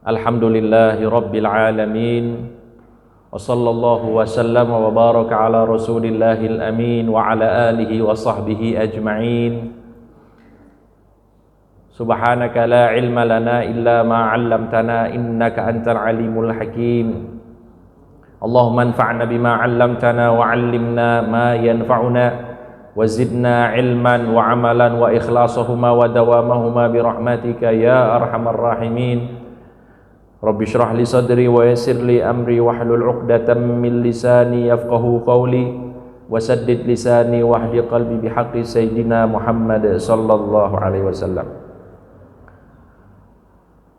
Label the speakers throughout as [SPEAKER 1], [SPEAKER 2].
[SPEAKER 1] Alhamdulillahi Rabbil Alamin. Wa sallallahu wa sallam wa baraka ala rasulillahil amin wa ala alihi wa sahbihi ajma'in. Subhanaka la ilma lana illa ma 'allamtana innaka antal alimul hakim. Allahumma anfa'na bima 'allamtana wa 'allimna ma yanfa'una wa zidna ilman wa 'amalan wa ikhlasahuma wa dawamahuma bi rahmatika ya arhamar rahimin. Rabbi shrah li sadri wa yassir li amri wahlul 'uqdatam min lisani yafqahu qawli wa saddid lisani wahdi qalbi bihaqqi sayyidina Muhammad sallallahu alaihi wasallam.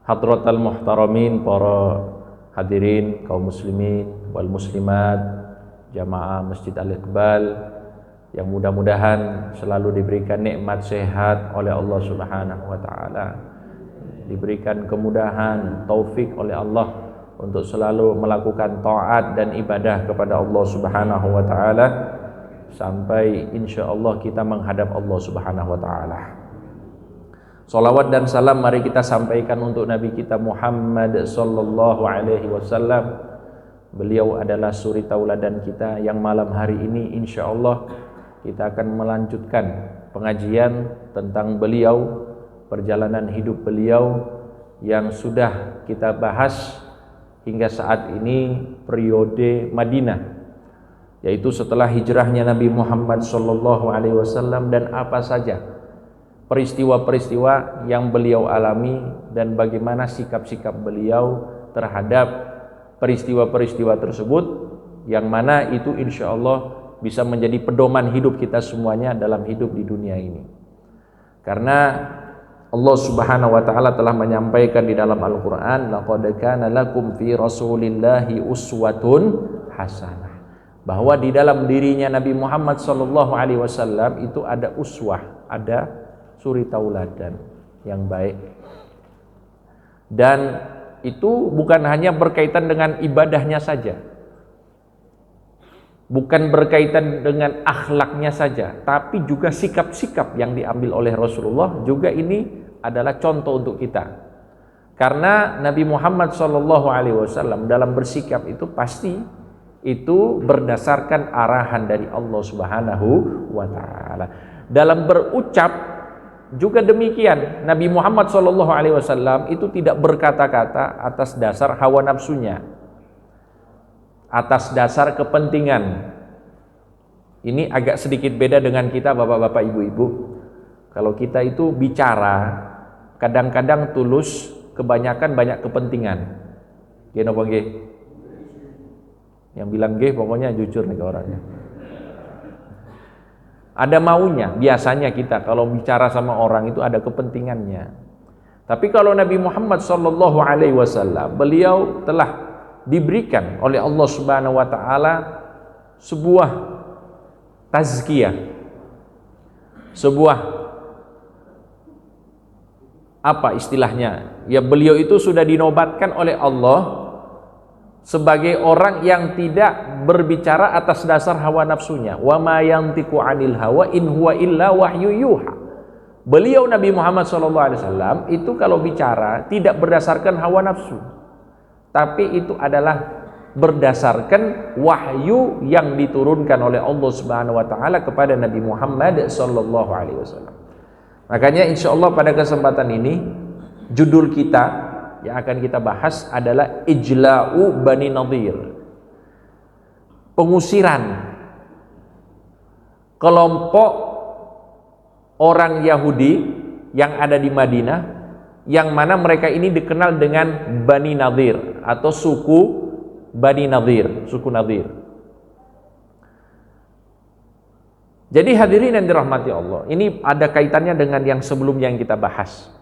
[SPEAKER 1] Hadratal muhtaramin, para hadirin kaum muslimin wal muslimat, jamaah Masjid Al-Iqbal yang mudah-mudahan selalu diberikan nikmat sehat oleh Allah Subhanahu wa taala, diberikan kemudahan, taufik oleh Allah untuk selalu melakukan taat dan ibadah kepada Allah Subhanahu wa taala sampai insyaallah kita menghadap Allah Subhanahu wa taala. Salawat dan salam mari kita sampaikan untuk Nabi kita Muhammad sallallahu alaihi wasallam. Beliau adalah suri tauladan kita yang malam hari ini insyaallah kita akan melanjutkan pengajian tentang beliau, perjalanan hidup beliau yang sudah kita bahas hingga saat ini, periode Madinah, yaitu setelah hijrahnya Nabi Muhammad SAW, dan apa saja peristiwa-peristiwa yang beliau alami dan bagaimana sikap-sikap beliau terhadap peristiwa-peristiwa tersebut, yang mana itu insya Allah bisa menjadi pedoman hidup kita semuanya dalam hidup di dunia ini. Karena Allah Subhanahu wa taala telah menyampaikan di dalam Al-Qur'an, laqad kana lakum fi rasulillahi uswatun hasanah, bahwa di dalam dirinya Nabi Muhammad sallallahu alaihi wasallam itu ada uswah, ada suri tauladan yang baik. Dan itu bukan hanya berkaitan dengan ibadahnya saja, bukan berkaitan dengan akhlaknya saja, tapi juga sikap-sikap yang diambil oleh Rasulullah juga ini adalah contoh untuk kita. Karena Nabi Muhammad SAW dalam bersikap itu pasti itu berdasarkan arahan dari Allah Subhanahu wa taala. Dalam berucap juga demikian. Nabi Muhammad SAW itu tidak berkata-kata atas dasar hawa nafsunya, atas dasar kepentingan. Ini agak sedikit beda dengan kita bapak-bapak, ibu-ibu. Kalau kita itu bicara kadang-kadang tulus, kebanyakan banyak kepentingan. Gini apa nggih? Yang bilang nggih pokoknya jujur nih ke orangnya. Ada maunya, biasanya kita kalau bicara sama orang itu ada kepentingannya. Tapi kalau Nabi Muhammad SAW, beliau telah diberikan oleh Allah Subhanahu wa taala sebuah tazkiyah, sebuah apa istilahnya? Ya, beliau itu sudah dinobatkan oleh Allah sebagai orang yang tidak berbicara atas dasar hawa nafsunya. Wa ma yantiqu 'anil hawa in huwa illa wahyu yuha. Beliau Nabi Muhammad SAW itu kalau bicara tidak berdasarkan hawa nafsu, tapi itu adalah berdasarkan wahyu yang diturunkan oleh Allah Subhanahu wa taala kepada Nabi Muhammad sallallahu alaihi wasallam. Makanya insyaallah pada kesempatan ini judul kita yang akan kita bahas adalah Ijla'u Bani Nadhir. Pengusiran kelompok orang Yahudi yang ada di Madinah, yang mana mereka ini dikenal dengan Bani Nadhir atau suku Bani Nadhir, suku Nadhir. Jadi hadirin yang dirahmati Allah, ini ada kaitannya dengan yang sebelumnya yang kita bahas.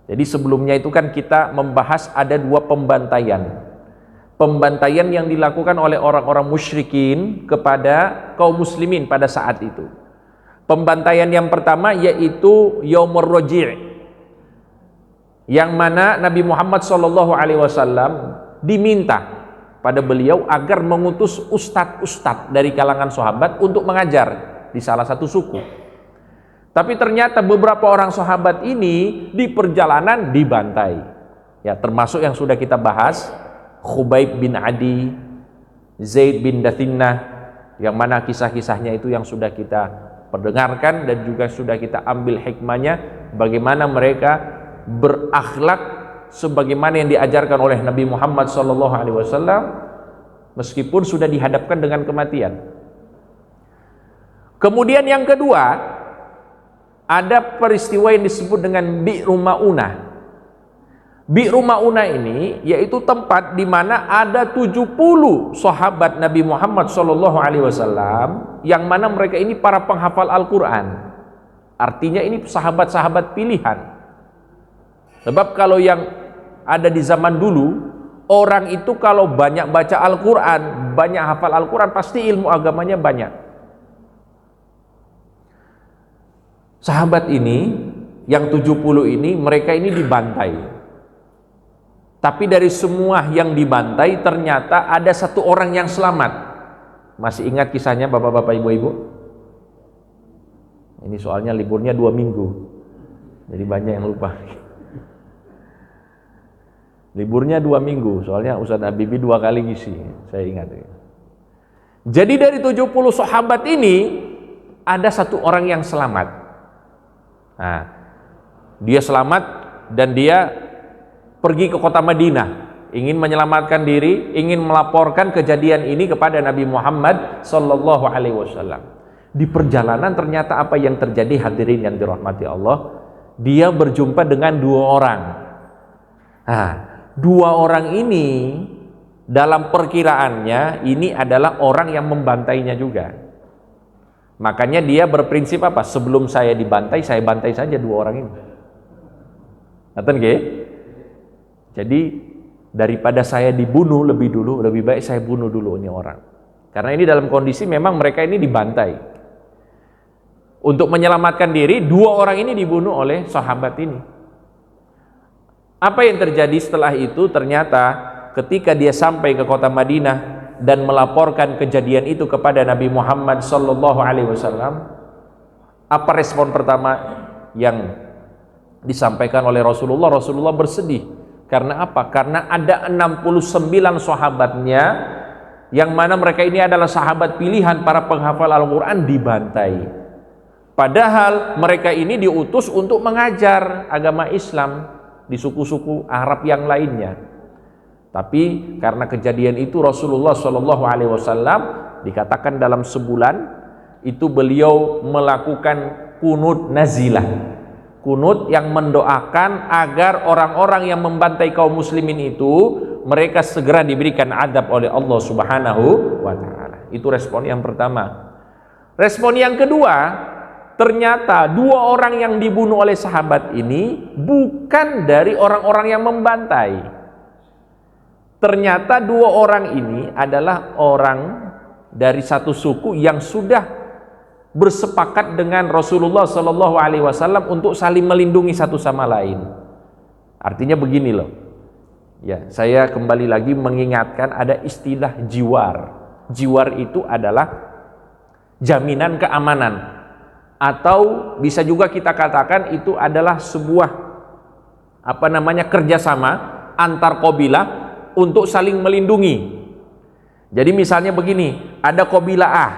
[SPEAKER 1] Jadi sebelumnya itu kan kita membahas ada dua pembantaian. Pembantaian yang dilakukan oleh orang-orang musyrikin kepada kaum muslimin pada saat itu. Pembantaian yang pertama yaitu Yaumur Raji', yang mana Nabi Muhammad SAW diminta pada beliau agar mengutus ustadz-ustadz dari kalangan sahabat untuk mengajar di salah satu suku. Tapi ternyata beberapa orang sahabat ini di perjalanan dibantai. Ya, termasuk yang sudah kita bahas, Khubayb bin Adi, Zaid bin Dathinnah, yang mana kisah-kisahnya itu yang sudah kita perdengarkan dan juga sudah kita ambil hikmahnya, bagaimana mereka berakhlak sebagaimana yang diajarkan oleh Nabi Muhammad SAW meskipun sudah dihadapkan dengan kematian. Kemudian yang kedua, ada peristiwa yang disebut dengan Bi'ru Ma'unah. Bi'ru Ma'unah ini yaitu tempat di mana ada 70 sahabat Nabi Muhammad SAW yang mana mereka ini para penghafal Al-Quran. Artinya ini sahabat-sahabat pilihan. Sebab kalau yang ada di zaman dulu, orang itu kalau banyak baca Al-Quran, banyak hafal Al-Quran, pasti ilmu agamanya banyak. Sahabat ini, yang 70 ini, mereka ini dibantai. Tapi dari semua yang dibantai, ternyata ada satu orang yang selamat. Masih ingat kisahnya bapak-bapak, ibu-ibu? Ini soalnya liburnya 2 minggu, jadi banyak yang lupa. Liburnya 2 minggu, soalnya Ustadz Habibie 2 kali ngisi, saya ingat. Jadi dari 70 sahabat ini, ada satu orang yang selamat. Nah, dia selamat dan dia pergi ke kota Madinah, ingin menyelamatkan diri, ingin melaporkan kejadian ini kepada Nabi Muhammad SAW. Di perjalanan ternyata apa yang terjadi, hadirin yang dirahmati Allah, dia berjumpa dengan 2 orang. Nah, 2 orang ini dalam perkiraannya ini adalah orang yang membantainya juga. Makanya dia berprinsip apa? Sebelum saya dibantai, saya bantai saja 2 orang ini. Ngerti nggih? Jadi daripada saya dibunuh lebih dulu, lebih baik saya bunuh dulu ini orang. Karena ini dalam kondisi memang mereka ini dibantai. Untuk menyelamatkan diri, 2 orang ini dibunuh oleh sahabat ini. Apa yang terjadi setelah itu? Ternyata ketika dia sampai ke kota Madinah dan melaporkan kejadian itu kepada Nabi Muhammad SAW, apa respon pertama yang disampaikan oleh Rasulullah? Rasulullah bersedih. Karena apa? Karena ada 69 sahabatnya yang mana mereka ini adalah sahabat pilihan para penghafal Al-Quran dibantai. Padahal mereka ini diutus untuk mengajar agama Islam di suku-suku Arab yang lainnya. Tapi karena kejadian itu Rasulullah SAW dikatakan dalam sebulan itu beliau melakukan kunut nazilah, kunut yang mendoakan agar orang-orang yang membantai kaum muslimin itu mereka segera diberikan adab oleh Allah Subhanahu wa ta'ala. Itu respon yang pertama. Respon yang kedua, ternyata 2 orang yang dibunuh oleh sahabat ini bukan dari orang-orang yang membantai. Ternyata 2 orang ini adalah orang dari satu suku yang sudah bersepakat dengan Rasulullah SAW untuk saling melindungi satu sama lain. Artinya begini loh. Ya, saya kembali lagi mengingatkan ada istilah jiwar. Jiwar itu adalah jaminan keamanan, atau bisa juga kita katakan itu adalah sebuah kerjasama antar kabilah untuk saling melindungi. Jadi misalnya begini, ada kabilah A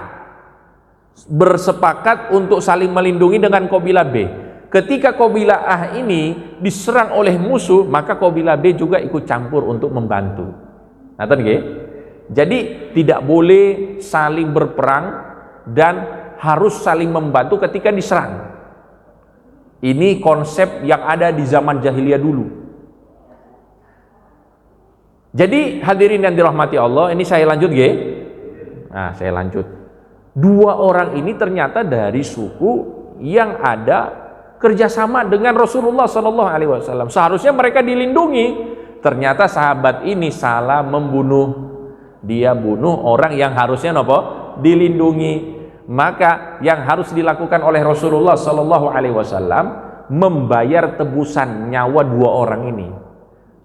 [SPEAKER 1] bersepakat untuk saling melindungi dengan kabilah B. Ketika kabilah A ini diserang oleh musuh, maka kabilah B juga ikut campur untuk membantu. Jadi tidak boleh saling berperang dan harus saling membantu ketika diserang. Ini konsep yang ada di zaman jahiliyah dulu. Jadi hadirin yang dirahmati Allah, ini saya lanjut nggih. Nah, saya lanjut. 2 orang ini ternyata dari suku yang ada kerjasama dengan Rasulullah SAW. Seharusnya mereka dilindungi. Ternyata sahabat ini salah membunuh. Dia bunuh orang yang harusnya dilindungi. Maka yang harus dilakukan oleh Rasulullah SAW membayar tebusan nyawa 2 orang ini,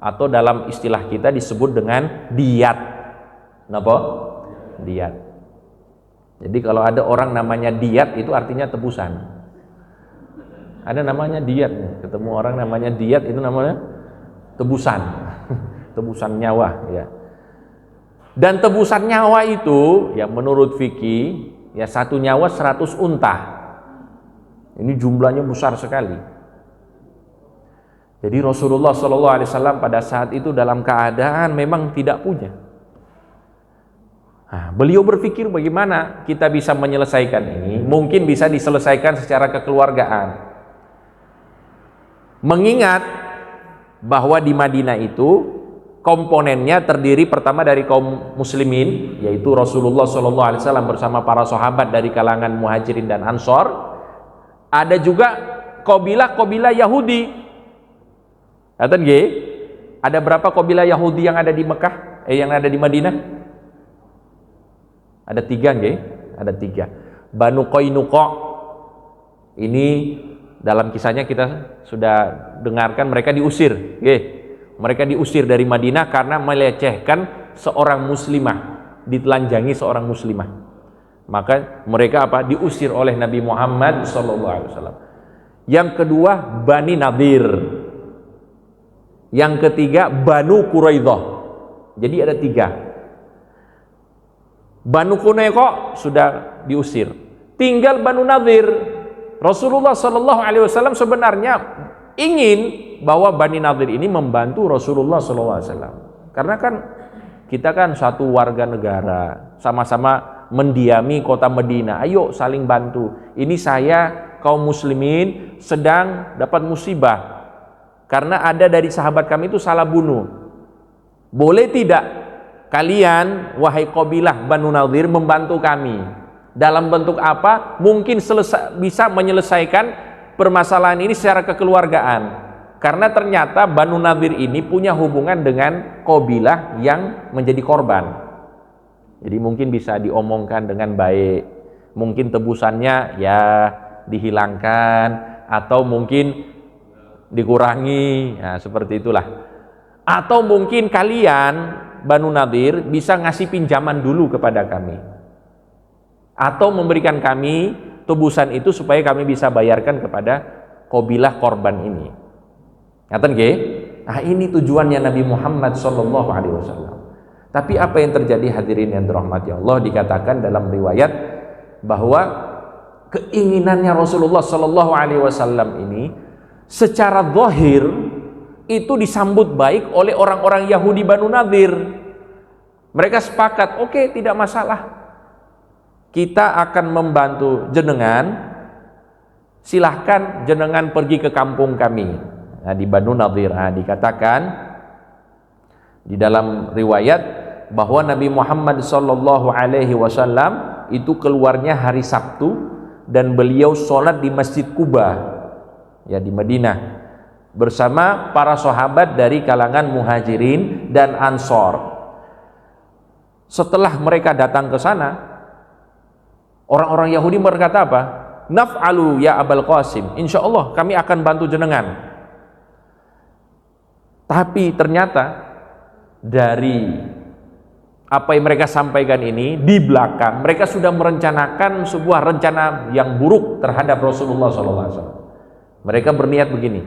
[SPEAKER 1] atau dalam istilah kita disebut dengan diat. Diat. Jadi kalau ada orang namanya diat itu artinya tebusan. Ada namanya diat, ketemu orang namanya diat itu namanya tebusan. Tebusan nyawa, ya. Dan tebusan nyawa itu, ya menurut fikih, ya satu nyawa 100 unta. Ini jumlahnya besar sekali. Jadi Rasulullah SAW pada saat itu dalam keadaan memang tidak punya. Nah, beliau berpikir bagaimana kita bisa menyelesaikan ini. Mungkin bisa diselesaikan secara kekeluargaan. Mengingat bahwa di Madinah itu komponennya terdiri pertama dari kaum muslimin, yaitu Rasulullah SAW bersama para sahabat dari kalangan muhajirin dan ansor. Ada juga kabilah-kabilah Yahudi. Ada berapa kabilah Yahudi yang ada di Mekah? Yang ada di Madinah? Ada 3, ada 3. Banu Qainuqa. Ini dalam kisahnya kita sudah dengarkan, mereka diusir, mereka diusir dari Madinah karena melecehkan seorang muslimah, ditelanjangi seorang muslimah. Maka mereka diusir oleh Nabi Muhammad SAW. Yang kedua Bani Nadir. Yang ketiga Banu Quraidah. Jadi ada 3. Banu Quraidah sudah diusir, tinggal Banu Nadir. Rasulullah SAW sebenarnya ingin bahwa Bani Nadir ini membantu Rasulullah SAW, karena kan kita kan satu warga negara, sama-sama mendiami kota Madinah. Ayo saling bantu. Ini saya kaum muslimin sedang dapat musibah karena ada dari sahabat kami itu salah bunuh. Boleh tidak kalian wahai kabilah Banu Nadir membantu kami? Dalam bentuk apa? Mungkin bisa menyelesaikan permasalahan ini secara kekeluargaan. Karena ternyata Banu Nadir ini punya hubungan dengan kabilah yang menjadi korban. Jadi mungkin bisa diomongkan dengan baik. Mungkin tebusannya ya dihilangkan atau mungkin dikurangi. Nah, seperti itulah. Atau mungkin kalian Banu Nadir bisa ngasih pinjaman dulu kepada kami. Atau memberikan kami tebusan itu supaya kami bisa bayarkan kepada kabilah korban ini. Ngaten nggih? Nah, ini tujuannya Nabi Muhammad SAW. Tapi apa yang terjadi hadirin yang dirahmati Allah? Dikatakan dalam riwayat bahwa keinginannya Rasulullah SAW ini secara zahir itu disambut baik oleh orang-orang Yahudi Banu Nadir. Mereka sepakat, oke, tidak masalah. Kita akan membantu jenengan. Silahkan jenengan pergi ke kampung kami. Nah, di Banu Nadir dikatakan di dalam riwayat bahwa Nabi Muhammad SAW itu keluarnya hari Sabtu dan beliau sholat di Masjid Quba, ya di Madinah, bersama para sahabat dari kalangan muhajirin dan ansor. Setelah mereka datang ke sana, orang-orang Yahudi berkata apa? Naf'alu ya Abul Qasim, insya Allah kami akan bantu jenengan. Tapi ternyata dari apa yang mereka sampaikan ini, di belakang mereka sudah merencanakan sebuah rencana yang buruk terhadap Rasulullah SAW. Mereka berniat begini,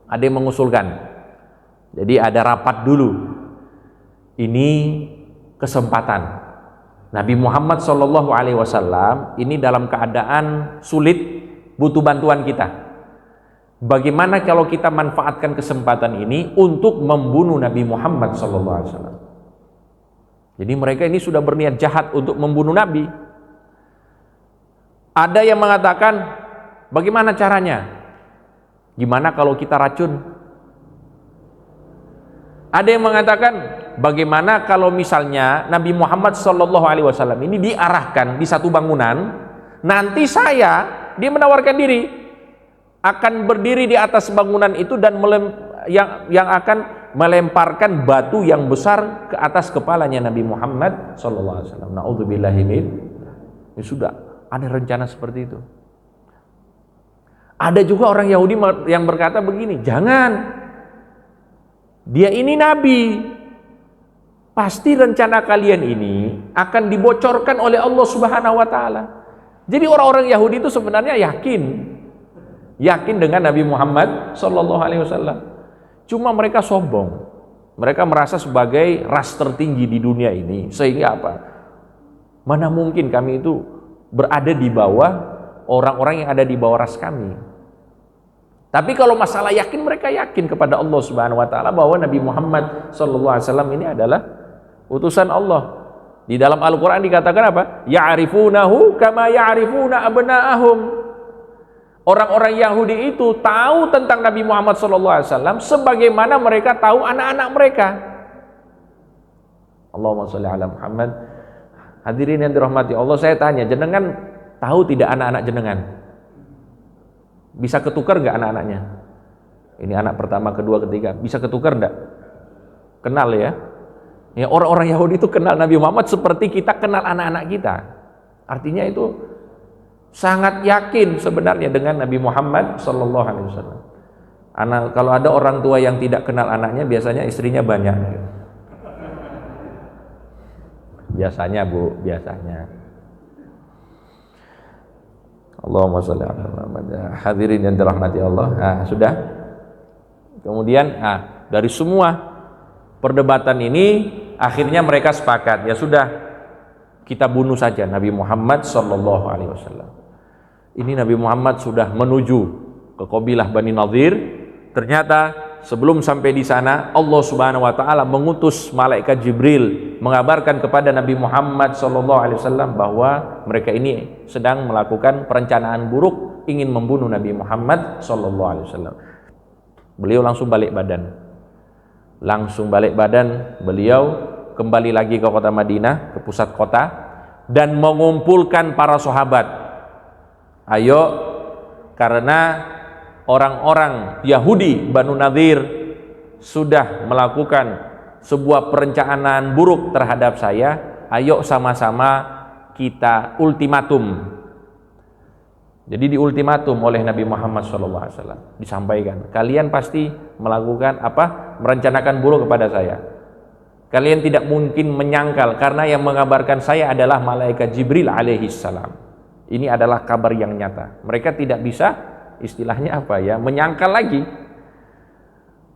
[SPEAKER 1] ada yang mengusulkan, jadi ada rapat dulu. Ini kesempatan Nabi Muhammad SAW ini dalam keadaan sulit, butuh bantuan kita. Bagaimana kalau kita manfaatkan kesempatan ini untuk membunuh Nabi Muhammad SAW? Jadi mereka ini sudah berniat jahat untuk membunuh Nabi. Ada yang mengatakan, bagaimana caranya? Gimana kalau kita racun? Ada yang mengatakan, bagaimana kalau misalnya Nabi Muhammad SAW ini diarahkan di satu bangunan, nanti dia menawarkan diri, akan berdiri di atas bangunan itu dan yang akan melemparkan batu yang besar ke atas kepalanya Nabi Muhammad SAW. Na'udzubillahi min. Ini sudah ada rencana seperti itu. Ada juga orang Yahudi yang berkata begini, jangan, dia ini Nabi, pasti rencana kalian ini akan dibocorkan oleh Allah Subhanahu Wa Taala. Jadi orang-orang Yahudi itu sebenarnya yakin dengan Nabi Muhammad SAW. Cuma mereka sombong. Mereka merasa sebagai ras tertinggi di dunia ini. Sehingga apa? Mana mungkin kami itu berada di bawah orang-orang yang ada di bawah ras kami. Tapi kalau masalah yakin, mereka yakin kepada Allah Subhanahu wa taala bahwa Nabi Muhammad sallallahu alaihi wasallam ini adalah utusan Allah. Di dalam Al-Qur'an dikatakan apa? Ya'rifunahu kama ya'rifuna abna'ahum. Orang-orang Yahudi itu tahu tentang Nabi Muhammad SAW sebagaimana mereka tahu anak-anak mereka. Allahumma sholli ala Muhammad. Hadirin yang dirahmati Allah, saya tanya, jenengan tahu tidak anak-anak jenengan? Bisa ketukar nggak anak-anaknya? Ini anak pertama, kedua, ketiga, bisa ketukar nggak? Kenal ya? Ya, orang-orang Yahudi itu kenal Nabi Muhammad seperti kita kenal anak-anak kita. Artinya itu sangat yakin sebenarnya dengan Nabi Muhammad sallallahu alaihi wasallam. Kalau ada orang tua yang tidak kenal anaknya, biasanya istrinya banyak. Biasanya, Bu, biasanya. Allahumma sholli ala Muhammad. Hadirin yang dirahmati Allah. Nah, sudah. Kemudian, dari semua perdebatan ini akhirnya mereka sepakat, ya sudah, kita bunuh saja Nabi Muhammad sallallahu alaihi wasallam. Ini Nabi Muhammad sudah menuju ke kabilah Bani Nadir. Ternyata sebelum sampai di sana, Allah Subhanahu wa taala mengutus malaikat Jibril mengabarkan kepada Nabi Muhammad SAW bahwa mereka ini sedang melakukan perencanaan buruk, ingin membunuh Nabi Muhammad SAW. Beliau langsung balik badan. Beliau kembali lagi ke kota Madinah, ke pusat kota, dan mengumpulkan para sahabat. Ayo, karena orang-orang Yahudi Banu Nadir sudah melakukan sebuah perencanaan buruk terhadap saya, ayo sama-sama kita ultimatum. Jadi diultimatum oleh Nabi Muhammad SAW, disampaikan, kalian pasti melakukan apa? Merencanakan buruk kepada saya. Kalian tidak mungkin menyangkal, karena yang mengabarkan saya adalah malaikat Jibril alaihissalam. Ini adalah kabar yang nyata. Mereka tidak bisa, istilahnya apa ya, menyangkal lagi.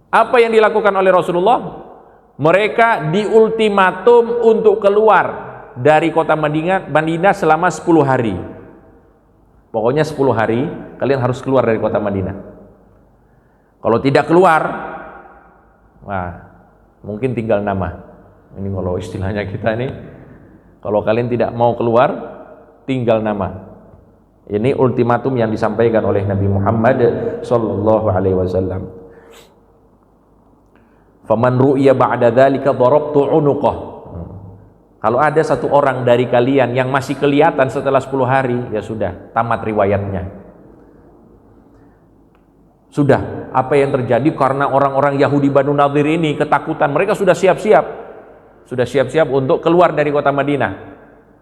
[SPEAKER 1] Apa yang dilakukan oleh Rasulullah? Mereka diultimatum untuk keluar dari kota Madinah selama 10 hari. Pokoknya 10 hari kalian harus keluar dari kota Madinah. Kalau tidak keluar, mungkin tinggal nama. Ini kalau istilahnya kita ini, kalau kalian tidak mau keluar, tinggal nama. Ini ultimatum yang disampaikan oleh Nabi Muhammad sallallahu alaihi wasallam. Faman ru'ya ba'da dzalika darabtu 'unuqah. Kalau ada satu orang dari kalian yang masih kelihatan setelah 10 hari, ya sudah, tamat riwayatnya. Sudah, apa yang terjadi karena orang-orang Yahudi Banu Nadir ini ketakutan, mereka sudah siap-siap. Sudah siap-siap untuk keluar dari kota Madinah,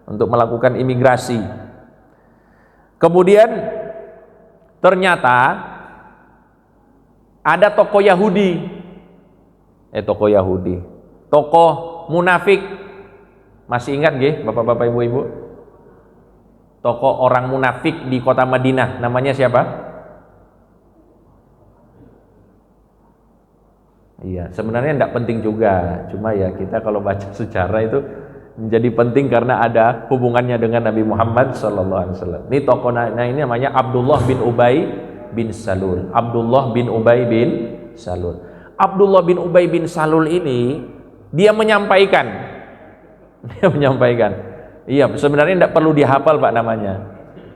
[SPEAKER 1] untuk melakukan imigrasi. Kemudian ternyata ada tokoh munafik. Masih ingat nggih, Bapak-bapak, Ibu-ibu? Tokoh orang munafik di kota Madinah, namanya siapa? Iya, sebenarnya tidak penting juga, cuma ya kita kalau baca sejarah itu menjadi penting karena ada hubungannya dengan Nabi Muhammad SAW. Ini tokoh ini namanya Abdullah bin Ubay bin Salul. Abdullah bin Ubay bin Salul. Abdullah bin Ubay bin Salul ini dia menyampaikan, iya sebenarnya tidak perlu dihafal Pak namanya.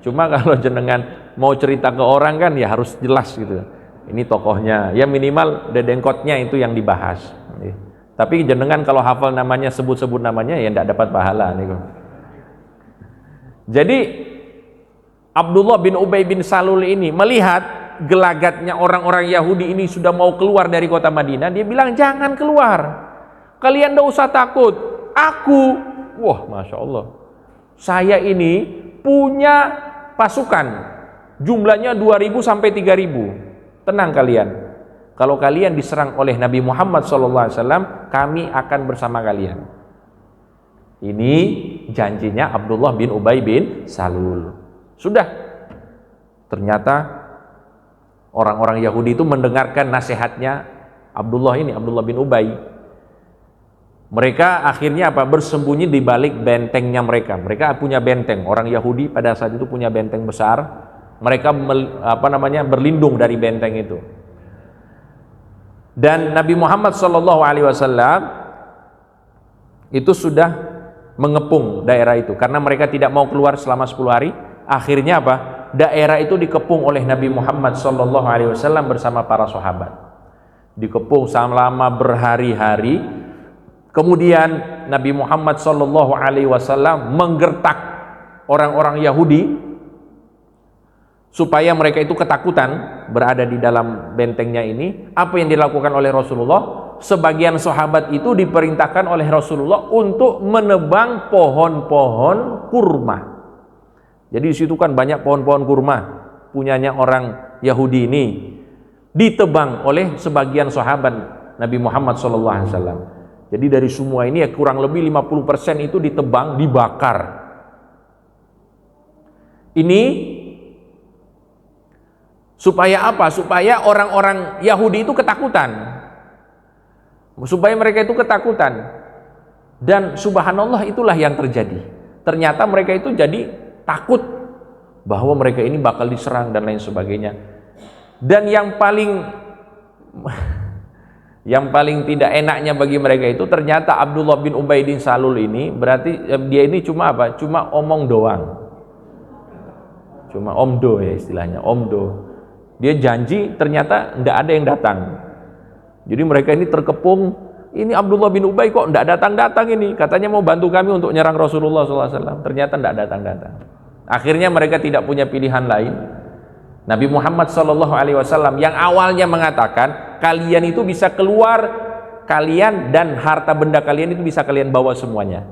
[SPEAKER 1] Cuma kalau jenengan mau cerita ke orang kan ya harus jelas gitu. Ini tokohnya, ya minimal dedengkotnya itu yang dibahas. Tapi jenengan kalau hafal namanya, sebut-sebut namanya, ya tidak dapat pahala nih. Jadi Abdullah bin Ubay bin Salul ini melihat gelagatnya orang-orang Yahudi ini sudah mau keluar dari kota Madinah, dia bilang jangan keluar, kalian tidak usah takut. Aku, masya Allah, saya ini punya pasukan, jumlahnya 2.000 sampai 3.000. Tenang kalian, kalau kalian diserang oleh Nabi Muhammad SAW, kami akan bersama kalian. Ini janjinya Abdullah bin Ubay bin Salul. Sudah, ternyata orang-orang Yahudi itu mendengarkan nasihatnya Abdullah bin Ubay. Mereka akhirnya apa? Bersembunyi di balik bentengnya mereka. Mereka punya benteng. Orang Yahudi pada saat itu punya benteng besar. Mereka berlindung dari benteng itu. Dan Nabi Muhammad SAW itu sudah mengepung daerah itu karena mereka tidak mau keluar selama 10 hari. Akhirnya apa? Daerah itu dikepung oleh Nabi Muhammad SAW bersama para sahabat. Dikepung selama berhari-hari. Kemudian Nabi Muhammad SAW menggertak orang-orang Yahudi supaya mereka itu ketakutan berada di dalam bentengnya ini. Apa yang dilakukan oleh Rasulullah? Sebagian sahabat itu diperintahkan oleh Rasulullah untuk menebang pohon-pohon kurma. Jadi di situ kan banyak pohon-pohon kurma punyanya orang Yahudi ini, ditebang oleh sebagian sahabat Nabi Muhammad SAW. Jadi dari semua ini ya kurang lebih 50% itu ditebang, dibakar. Ini supaya apa? Supaya orang-orang Yahudi itu ketakutan. Supaya mereka itu ketakutan. Dan subhanallah itulah yang terjadi. Ternyata mereka itu jadi takut bahwa mereka ini bakal diserang dan lain sebagainya. Dan yang paling tidak enaknya bagi mereka itu ternyata Abdullah bin Ubay bin Salul ini berarti dia ini cuma apa? Cuma omong doang. Cuma omdo ya istilahnya, omdo. Dia janji ternyata tidak ada yang datang. Jadi mereka ini terkepung, ini Abdullah bin Ubay kok tidak datang-datang ini. Katanya mau bantu kami untuk nyerang Rasulullah SAW. Ternyata tidak datang-datang. Akhirnya mereka tidak punya pilihan lain. Nabi Muhammad SAW yang awalnya mengatakan kalian itu bisa keluar, kalian dan harta benda kalian itu bisa kalian bawa semuanya.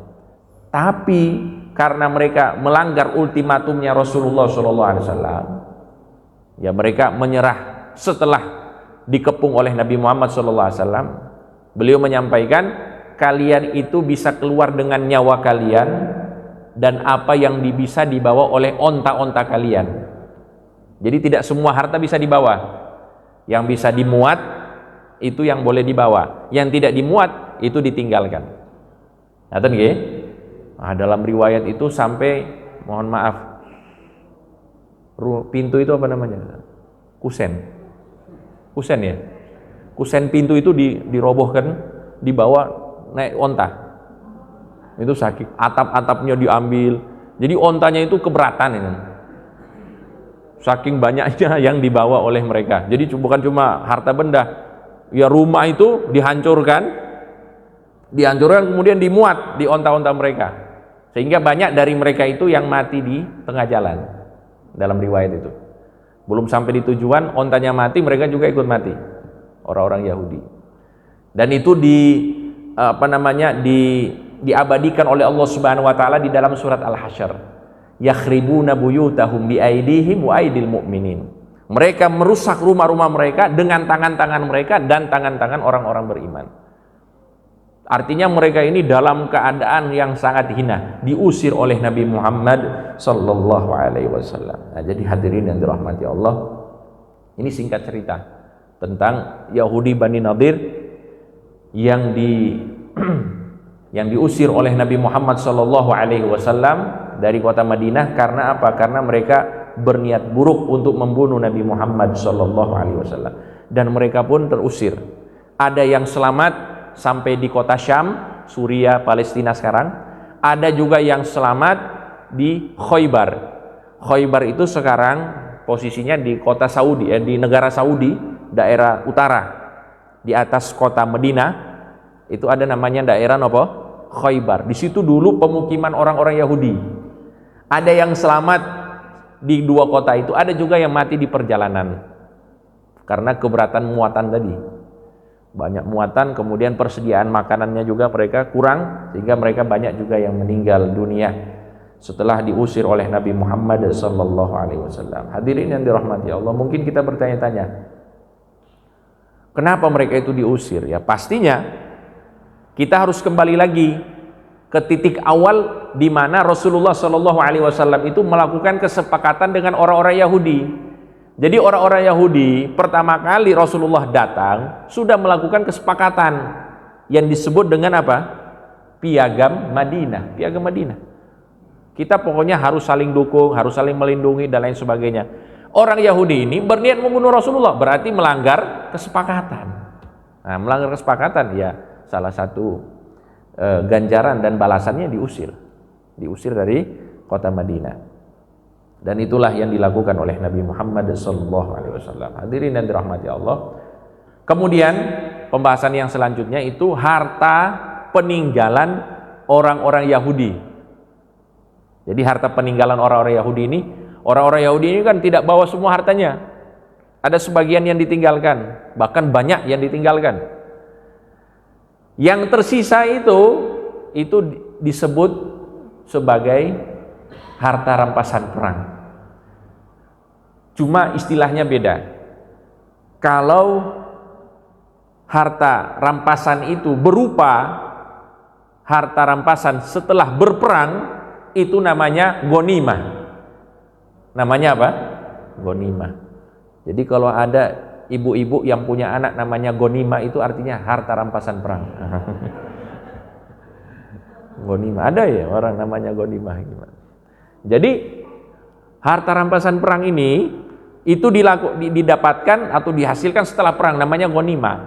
[SPEAKER 1] Tapi karena mereka melanggar ultimatumnya Rasulullah SAW, ya mereka menyerah. Setelah dikepung oleh Nabi Muhammad SAW, beliau menyampaikan kalian itu bisa keluar dengan nyawa kalian dan apa yang bisa dibawa oleh onta-onta kalian. Jadi tidak semua harta bisa dibawa. Yang bisa dimuat itu yang boleh dibawa. Yang tidak dimuat itu ditinggalkan. Ngaten nggih? Nah, dalam riwayat itu sampai mohon maaf, pintu itu apa namanya? Kusen ya. Kusen pintu itu dirobohkan, dibawa naik onta. Itu sakit. Atap-atapnya diambil. Jadi ontanya itu keberatan ini. Saking banyaknya yang dibawa oleh mereka. Jadi bukan cuma harta benda, ya rumah itu dihancurkan kemudian dimuat di onta-onta mereka. Sehingga banyak dari mereka itu yang mati di tengah jalan. Dalam riwayat itu. Belum sampai di tujuan, ontanya mati, mereka juga ikut mati. Orang-orang Yahudi. Dan itu diabadikan oleh Allah Subhanahu wa taala di dalam surat Al-Hasyr. Yakhribuna buyutahum biaidihim wa aidil mu'minin. Mereka merusak rumah-rumah mereka dengan tangan-tangan mereka dan tangan-tangan orang-orang beriman. Artinya mereka ini dalam keadaan yang sangat hina, diusir oleh Nabi Muhammad sallallahu alaihi wasallam. Nah, jadi hadirin yang dirahmati Allah, ini singkat cerita tentang Yahudi Bani Nadir yang diusir oleh Nabi Muhammad sallallahu alaihi wasallam dari kota Madinah. Karena apa? Karena mereka berniat buruk untuk membunuh Nabi Muhammad SAW, dan mereka pun terusir. Ada yang selamat sampai di kota Syam, Suriah, Palestina sekarang. Ada juga yang selamat di Khaybar. Khaybar itu sekarang posisinya di kota Saudi, di negara Saudi, daerah utara, di atas kota Madinah. Itu ada namanya daerah apa? Khaybar. Di situ dulu pemukiman orang-orang Yahudi. Ada yang selamat di dua kota itu, ada juga yang mati di perjalanan karena keberatan muatan tadi. Banyak muatan, kemudian persediaan makanannya juga mereka kurang, sehingga mereka banyak juga yang meninggal dunia setelah diusir oleh Nabi Muhammad SAW. Hadirin yang dirahmati Allah, mungkin kita bertanya-tanya, kenapa mereka itu diusir? Ya pastinya kita harus kembali lagi ke titik awal di mana Rasulullah SAW itu melakukan kesepakatan dengan orang-orang Yahudi. Jadi orang-orang Yahudi pertama kali Rasulullah datang sudah melakukan kesepakatan yang disebut dengan apa? Piagam Madinah. Piagam Madinah. Kita pokoknya harus saling dukung, harus saling melindungi dan lain sebagainya. Orang Yahudi ini berniat membunuh Rasulullah, berarti melanggar kesepakatan. Nah, melanggar kesepakatan ya salah satu ganjaran dan balasannya diusir dari kota Madinah. Dan itulah yang dilakukan oleh Nabi Muhammad SAW. Hadirin yang dirahmati Allah. Kemudian pembahasan yang selanjutnya itu harta peninggalan orang-orang Yahudi. Jadi harta peninggalan orang-orang Yahudi ini kan tidak bawa semua hartanya. Ada sebagian yang ditinggalkan, bahkan banyak yang ditinggalkan. Yang tersisa itu disebut sebagai harta rampasan perang. Cuma istilahnya beda. Kalau harta rampasan itu berupa harta rampasan setelah berperang, itu namanya ghanimah. Namanya apa? Ghanimah. Jadi kalau ada ibu-ibu yang punya anak namanya ghanimah, itu artinya harta rampasan perang. Ghanimah. Ada ya orang namanya ghanimah gimana? Jadi harta rampasan perang ini itu didapatkan atau dihasilkan setelah perang, namanya ghanimah.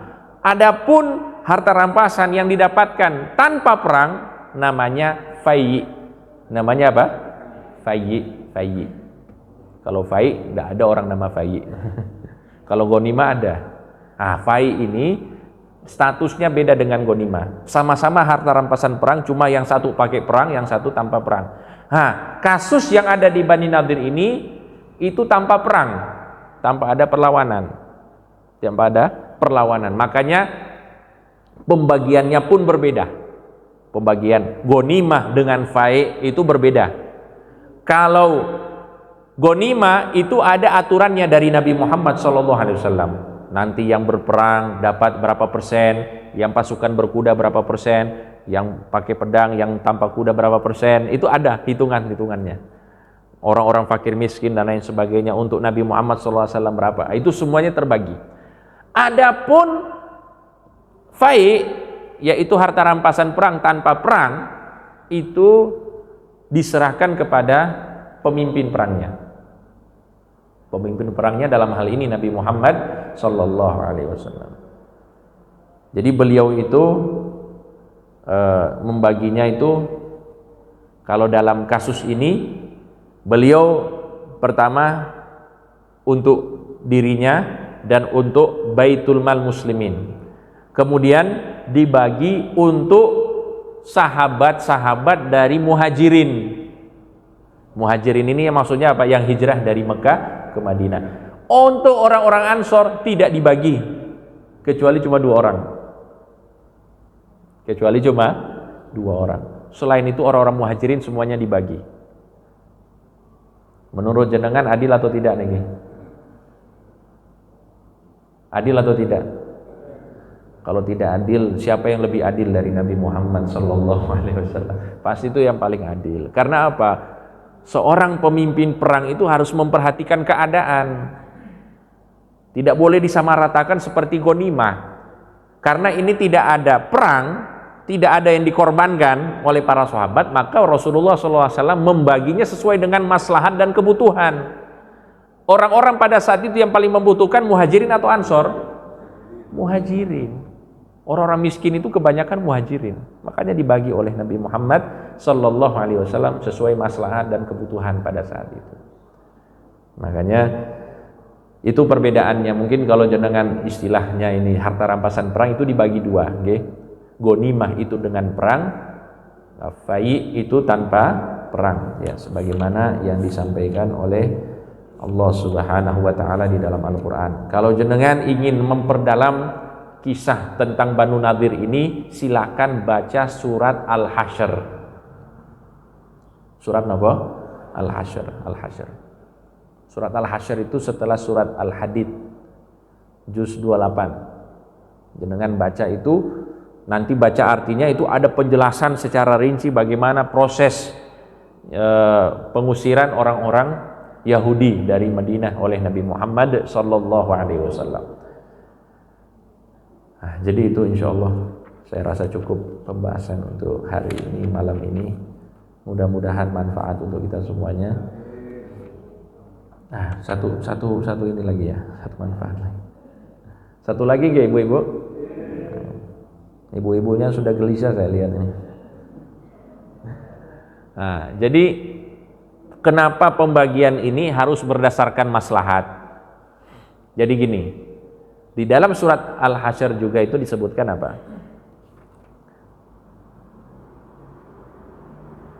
[SPEAKER 1] Adapun harta rampasan yang didapatkan tanpa perang namanya fai'. Namanya apa? Fai'. Kalau fai' tidak ada orang nama fai'. Kalau ghanimah ada. Fai' ini statusnya beda dengan ghanimah. Sama-sama harta rampasan perang, cuma yang satu pakai perang, yang satu tanpa perang. Kasus yang ada di Bani Nadir ini itu tanpa perang, tanpa ada perlawanan. Makanya pembagiannya pun berbeda. Pembagian ghanimah dengan fai' itu berbeda. Kalau ghanimah itu ada aturannya dari Nabi Muhammad SAW. Nanti yang berperang dapat berapa persen, yang pasukan berkuda berapa persen, yang pakai pedang, yang tanpa kuda berapa persen, itu ada hitungannya. Orang-orang fakir miskin dan lain sebagainya untuk Nabi Muhammad SAW berapa, itu semuanya terbagi. Adapun fai', yaitu harta rampasan perang tanpa perang, itu diserahkan kepada pemimpin perangnya. Pemimpin perangnya dalam hal ini Nabi Muhammad SAW. Jadi beliau itu membaginya itu, kalau dalam kasus ini beliau pertama untuk dirinya dan untuk Baitul Mal Muslimin, kemudian dibagi untuk sahabat-sahabat dari Muhajirin. Muhajirin ini maksudnya apa? Yang hijrah dari Mekah ke Madinah. Untuk orang-orang Ansor tidak dibagi, kecuali cuma 2 orang. Selain itu orang-orang Muhajirin semuanya dibagi. Menurut jenengan adil atau tidak nih? Adil atau tidak? Kalau tidak adil, siapa yang lebih adil dari Nabi Muhammad SAW? Pasti itu yang paling adil. Karena apa? Seorang pemimpin perang itu harus memperhatikan keadaan. Tidak boleh disamaratakan seperti ghanimah. Karena ini tidak ada perang, tidak ada yang dikorbankan oleh para sahabat, maka Rasulullah SAW membaginya sesuai dengan maslahat dan kebutuhan. Orang-orang pada saat itu yang paling membutuhkan Muhajirin atau Ansor? Muhajirin. Orang-orang miskin itu kebanyakan Muhajirin. Makanya dibagi oleh Nabi Muhammad SAW sesuai maslahat dan kebutuhan pada saat itu. Makanya itu perbedaannya. Mungkin kalau jenengan istilahnya ini harta rampasan perang itu dibagi 2, nggih. Ghanimah itu dengan perang, fai' itu tanpa perang, ya, sebagaimana yang disampaikan oleh Allah Subhanahu wa taala di dalam Al-Qur'an. Kalau jenengan ingin memperdalam kisah tentang Banu Nadir ini, silakan baca surat Al-Hasyr. Surat apa? Al-Hasyr. Surat Al-Hasyr itu setelah surat Al-Hadid, juz 28. Jenengan baca itu, nanti baca artinya, itu ada penjelasan secara rinci bagaimana proses pengusiran orang-orang Yahudi dari Madinah oleh Nabi Muhammad sallallahu alaihi wasallam. Nah, jadi itu insyaallah saya rasa cukup pembahasan untuk hari ini, malam ini. Mudah-mudahan manfaat untuk kita semuanya. Nah, satu ini lagi ya, satu manfaat lagi. Satu lagi nggih ibu-ibu? Ibu-ibunya sudah gelisah saya lihat ini. Nah, jadi kenapa pembagian ini harus berdasarkan maslahat? Jadi gini, di dalam surat Al-Hasyr juga itu disebutkan apa?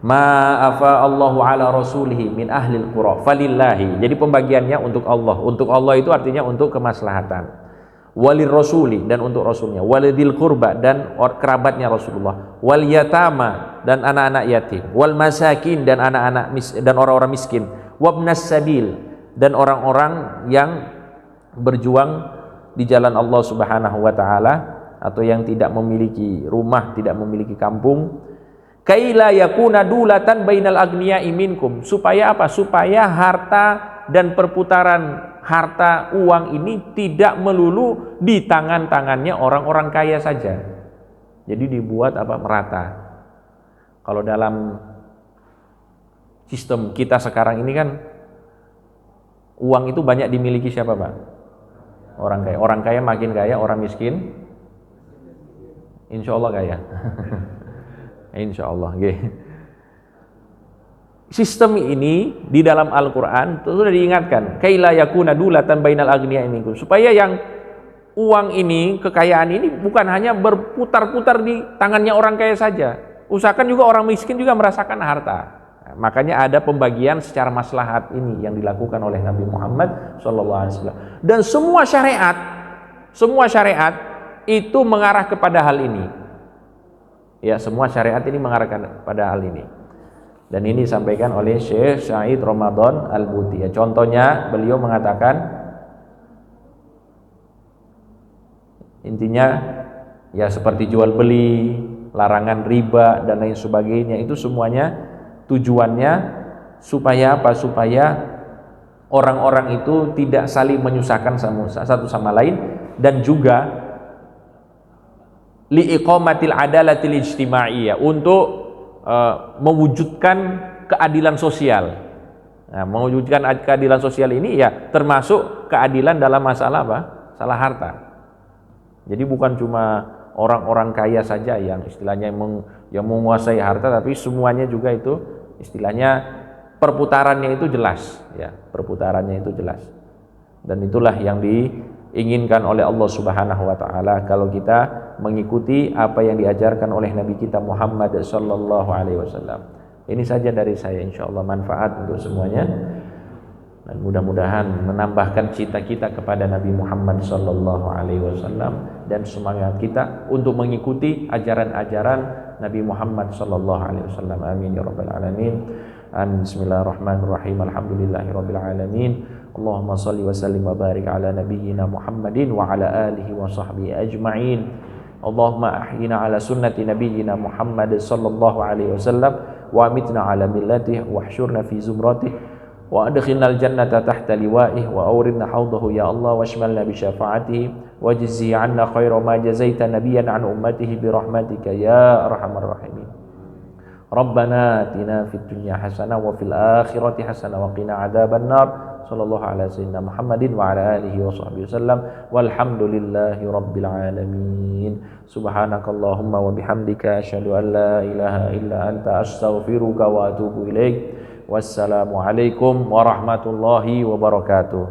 [SPEAKER 1] Ma'afa Allahu ala rasulihi min ahlil qura falillahi. Jadi pembagiannya untuk Allah. Untuk Allah itu artinya untuk kemaslahatan. Walir rasuli dan untuk rasulnya. Walidil qurba dan kerabatnya Rasulullah. Wal yatama dan anak-anak yatim. Wal masakin dan anak-anak dan orang-orang miskin. Wabnas sabil dan orang-orang yang berjuang di jalan Allah Subhanahu wa taala atau yang tidak memiliki rumah, tidak memiliki kampung. Kaila yakuna dulatan bainal agniya'i minkum, supaya apa? Supaya harta dan perputaran harta uang ini tidak melulu di tangan-tangannya orang-orang kaya saja. Jadi dibuat apa? Merata. Kalau dalam sistem kita sekarang ini kan uang itu banyak dimiliki siapa, Pak? Orang kaya. Orang kaya makin kaya, orang miskin insya Allah kaya. Insya Allah. Sistem ini di dalam Al-Quran itu sudah diingatkan, kaila yakuna dulatan bainal agniya'i minkum, supaya yang uang ini, kekayaan ini bukan hanya berputar-putar di tangannya orang kaya saja, usahakan juga orang miskin juga merasakan harta. Nah, makanya ada pembagian secara maslahat ini yang dilakukan oleh Nabi Muhammad SAW. Dan semua syariat itu mengarah kepada hal ini. Ya, semua syariat ini mengarahkan pada hal ini. Dan ini disampaikan oleh Syekh Said Ramadan Al-Buti. Ya, contohnya beliau mengatakan intinya ya seperti jual beli, larangan riba dan lain sebagainya, itu semuanya tujuannya supaya apa? Supaya orang-orang itu tidak saling menyusahkan satu sama lain, dan juga liiqamatil adalatil ijtimaiyah, untuk mewujudkan keadilan sosial. Nah, mewujudkan keadilan sosial ini ya termasuk keadilan dalam masalah apa? Masalah harta. Jadi bukan cuma orang-orang kaya saja yang istilahnya yang menguasai harta, tapi semuanya juga itu istilahnya perputarannya itu jelas, ya, perputarannya itu jelas. Dan itulah yang diinginkan oleh Allah Subhanahu wa taala kalau kita mengikuti apa yang diajarkan oleh Nabi kita Muhammad sallallahu alaihi wasallam. Ini saja dari saya, insyaallah manfaat untuk semuanya, dan mudah-mudahan menambahkan cita kita kepada Nabi Muhammad sallallahu alaihi wasallam dan semangat kita untuk mengikuti ajaran-ajaran Nabi Muhammad sallallahu alaihi wasallam. Amin ya rabbal alamin. Amin. Bismillahirrahmanirrahim. Alhamdulillahirabbil alamin. Allahumma shalli wa sallim wa barik ala nabiyyina Muhammadin wa ala alihi wa sahbihi ajma'in. Allahumma ahyina ala sunnati nabiyyina Muhammad sallallahu alaihi wasallam wa amitna ala millatihi wa ahsyurna fi zumratih wa adkhilnal jannata tahta liwa'ih wa awridna hawdahu ya Allah wa shmalna bi syafa'atihi wa jazzi 'anna khaira ma jazaita nabiyyan 'an ummatihi bi rahmatika ya arhamar rahimin. Rabbana atina fid dunya hasanah wa fil akhirati hasanah wa qina adzaban nar. Sallallahu ala sayyidina Muhammadin wa ala alihi wa sahbihi wasallam walhamdulillahi rabbil alamin. Subhanakallahumma wa bihamdika asyhadu an la ilaha illa anta astaghfiruka wa atubu ilaik. Wassalamu alaikum warahmatullahi wabarakatuh.